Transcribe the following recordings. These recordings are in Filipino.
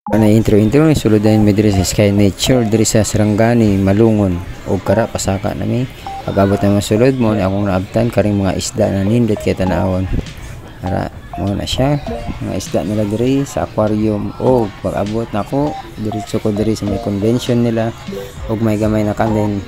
Ana intro ni suludan mi diri sa Sky Nature diri sa Sarangani, Malungon og kara pasaka nami. Pag-abot na sulod mo ni akong naabtan karing mga isda na nindot kay tanawon. Ara mo na siya mga isda nila diri sa aquarium og pag-abot nako diretso ko diri sa may convention nila og may gamay na kanden.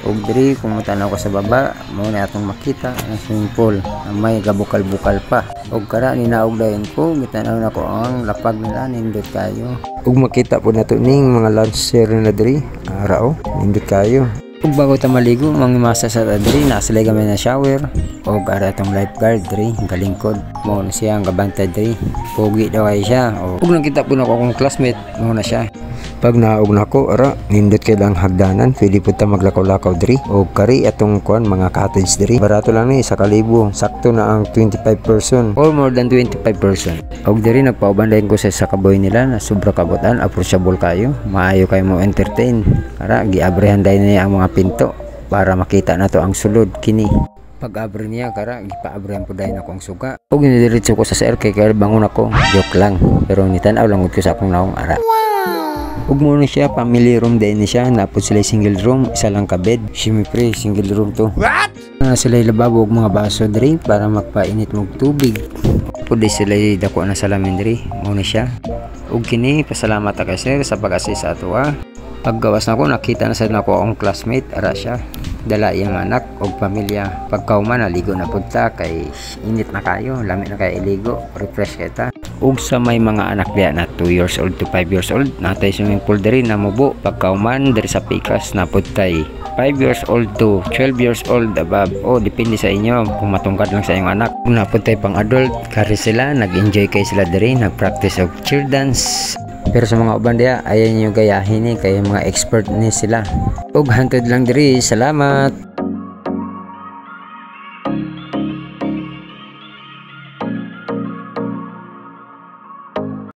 Og diri kumutanaw ko sa baba mo na atong makita ang swimming pool na may gabukal-bukal pa. Og kara ninaog dayon ko gitanaw nako ang lapag nila nindot kayo. Og makita po nato ning mga lancer na diri ara nindot kayo. Og bago ta maligo mangimasa sa diri nasa lay gamay na shower og ara tong lifeguard diri galingkod mo na siya ang gabantay diri pogi daw ay siya. Og nakita po nako akong classmate mo na siya. Pag naog nako ara nindot kay lang hagdanan pwede po ta maglakaw-lakaw diri og kari atong kuan mga cottage diri barato lang ni 1,000 sakto na ang 25 person or more than 25 person. Og diri nagpaubandayon ko sa kaboy nila na sobra kabutan approachable kayo maayo kayo mo entertain ara giabrehan dayon niya ang mga pinto para makita nato ang sulod kini. Pag-abre niya kara gipaabrehan po dayon ako ang suga og nidiretso ko sa sir kay bangon ako joke lang pero nitanaw lang ko sa akong naong ara. Ug mo na siya family room din ni siya napod sila single room isa lang ka bed syempre single room to. What? Sila lababo og mga baso drink para magpainit mong tubig. Pud sila dako na salamin diri mo na siya. Ug kini pasalamat ka sir sa pag-assist sa ato Paggawas nako nakita na sa nako ang classmate ara siya dala iyang anak og pamilya. Pagkauman naligo na pud ta kay init na kayo lami na kay iligo refresh kay ta. Ug sa may mga anak diya na 2 years old to 5 years old natay swimming pool diri na mubo pagkauman diri sa Pikas na pud tay 5 years old to 12 years old above depende sa inyo kung matungkad lang sa inyong anak. Kung napud tay pang adult kari sila nag-enjoy kay sila diri nag-practice og cheer dance. Pero sa mga uban diya ayan nyo gayahin kay mga expert ni sila. Ug hantod lang diri salamat.